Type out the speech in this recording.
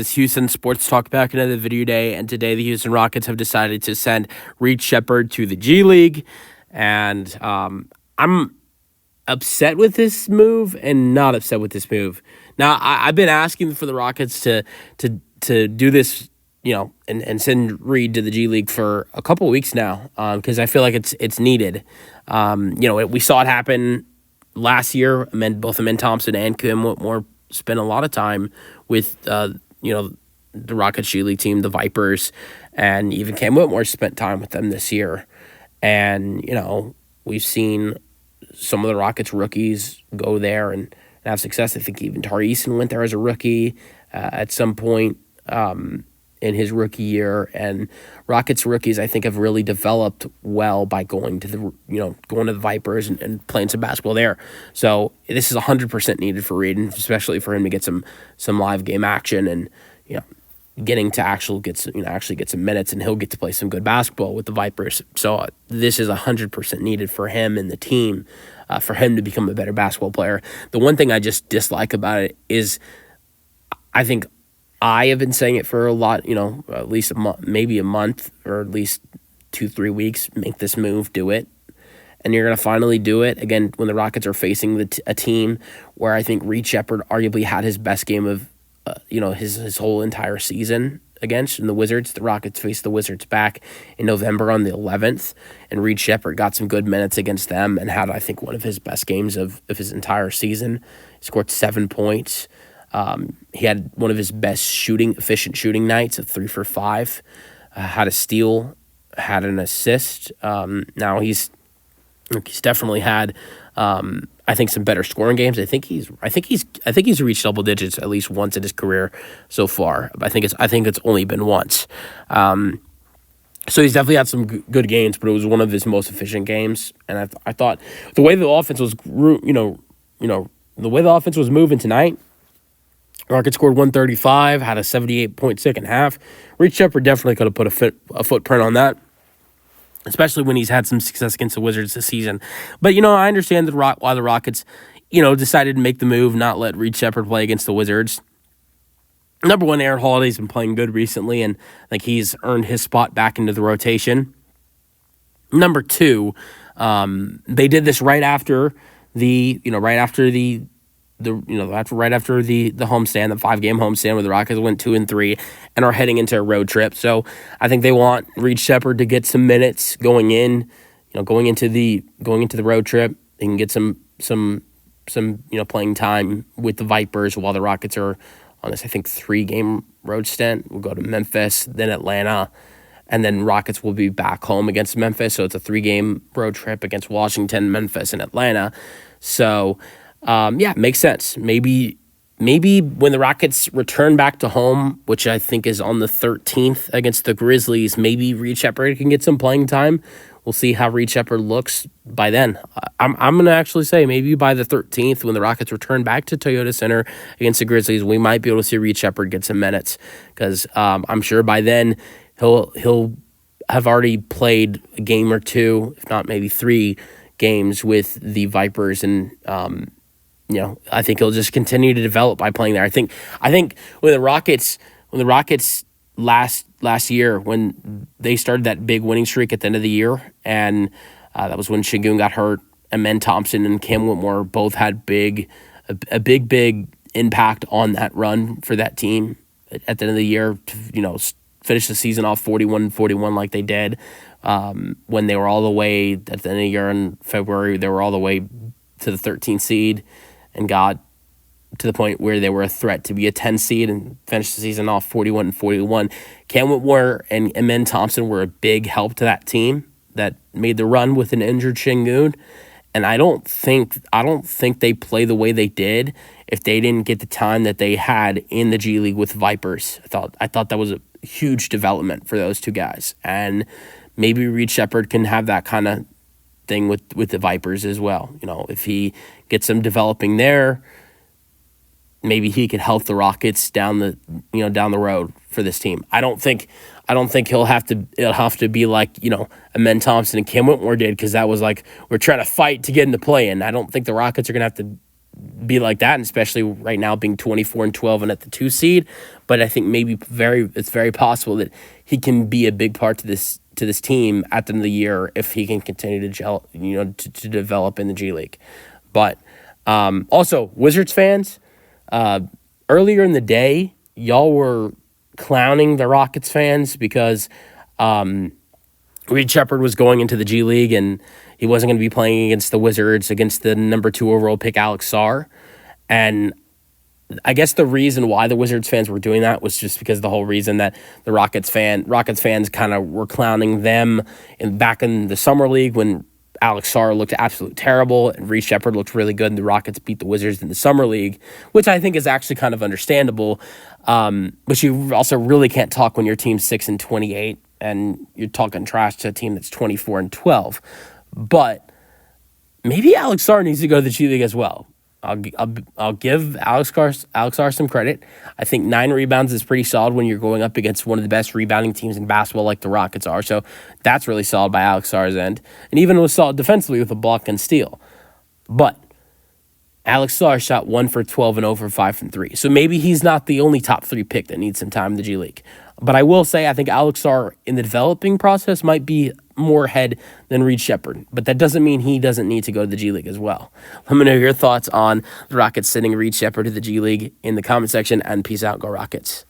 This Houston Sports Talk back another video day, and today the Houston Rockets have decided to send Reed Sheppard to the G League, and I'm upset with this move and not upset with this move. Now I've been asking for the Rockets to do this, and send Reed to the G League for a couple of weeks now, because I feel like it's needed. We saw it happen last year. Both Amen Thompson and Kim Whitmore spent a lot of time with the Rockets G League team, the Vipers, and even Cam Whitmore spent time with them this year. And, we've seen some of the Rockets rookies go there and have success. I think even Tari Eason went there as a rookie at some point in his rookie year. And Rockets rookies, I think, have really developed well by going to the Vipers and playing some basketball there. So this is 100% needed for Reed, and especially for him to get some live game action and getting to actually get some minutes, and he'll get to play some good basketball with the Vipers. So this is 100% needed for him and the team, for him to become a better basketball player. The one thing I just dislike about it is, I think I have been saying it for a lot, at least maybe a month, or at least 2-3 weeks. Make this move, do it. And you're going to finally do it, again, when the Rockets are facing a team where I think Reed Sheppard arguably had his best game of his whole entire season against in the Wizards. The Rockets faced the Wizards back in November on the 11th, and Reed Sheppard got some good minutes against them and had, I think, one of his best games of his entire season. He scored 7 points. He had one of his best efficient shooting nights of 3 for 5. Had a steal, had an assist. Now he's definitely had, I think, some better scoring games. I think he's reached double digits at least once in his career so far. I think it's only been once. So he's definitely had some good games, but it was one of his most efficient games. And I thought the way the offense was, the way the offense was moving tonight, Rockets scored 135, had a 78-point second half. Reed Sheppard definitely could have put a footprint on that, especially when he's had some success against the Wizards this season. But, I understand why the Rockets, decided to make the move, not let Reed Sheppard play against the Wizards. Number one, Aaron Holiday's been playing good recently, and I think he's earned his spot back into the rotation. Number two, they did this right after the homestand, the 5-game homestand where the Rockets went 2-3 and are heading into a road trip. So I think they want Reed Sheppard to get some minutes going into the road trip. They can get some playing time with the Vipers while the Rockets are on this, I think, 3-game road stint. We'll go to Memphis, then Atlanta, and then Rockets will be back home against Memphis. So it's a 3-game road trip against Washington, Memphis, and Atlanta. So makes sense. Maybe when the Rockets return back to home, which I think is on the 13th against the Grizzlies, maybe Reed Sheppard can get some playing time. We'll see how Reed Sheppard looks by then. I'm going to actually say maybe by the 13th, when the Rockets return back to Toyota Center against the Grizzlies, we might be able to see Reed Sheppard get some minutes, because I'm sure by then he'll have already played a game or two, if not maybe 3 games with the Vipers, and I think he'll just continue to develop by playing there. I think when the Rockets last year, when they started that big winning streak at the end of the year, and that was when Şengün got hurt, and Amen Thompson and Cam Whitmore both had a big impact on that run for that team at the end of the year to finish the season off 41-41 like they did, when they were all the way at the end of the year in February. They were all the way to the 13th seed and got to the point where they were a threat to be a 10 seed and finished the season off 41-41. Cam Whitmore and Amen Thompson were a big help to that team that made the run with an injured Şengün. And I don't think they play the way they did if they didn't get the time that they had in the G League with Vipers. I thought that was a huge development for those two guys. And maybe Reed Sheppard can have that kind of thing with the Vipers as well. If he gets them developing there, maybe he could help the Rockets down the road for this team. I don't think it'll have to be like Amen Thompson and Cam Whitmore did, because that was like, we're trying to fight to get into play, and I don't think the Rockets are gonna have to be like that, and especially right now being 24-12 and at the 2 seed. But I think maybe it's very possible that he can be a big part to this team at the end of the year if he can continue to develop in the G League. But also, Wizards fans, earlier in the day, y'all were clowning the Rockets fans because Reed Sheppard was going into the G League and he wasn't going to be playing against the Wizards, against the number 2 overall pick, Alex Sarr. And I guess the reason why the Wizards fans were doing that was just because the whole reason that the Rockets fans kind of were clowning them back in the Summer League when Alex Sarr looked absolutely terrible and Reed Sheppard looked really good and the Rockets beat the Wizards in the Summer League, which I think is actually kind of understandable. But you also really can't talk when your team's 6-28 and you're talking trash to a team that's 24-12. But maybe Alex Sarr needs to go to the G League as well. I'll give Alex Sarr some credit. I think 9 rebounds is pretty solid when you're going up against one of the best rebounding teams in basketball like the Rockets are. So that's really solid by Alex Sarr's end. And even was solid defensively with a block and steal. But Alex Sarr shot 1 for 12 and 0 for 5 from 3. So maybe he's not the only top 3 pick that needs some time in the G League. But I will say I think Alex Sarr in the developing process might be more ahead than Reed Sheppard. But that doesn't mean he doesn't need to go to the G League as well. Let me know your thoughts on the Rockets sending Reed Sheppard to the G League in the comment section. And peace out, go Rockets.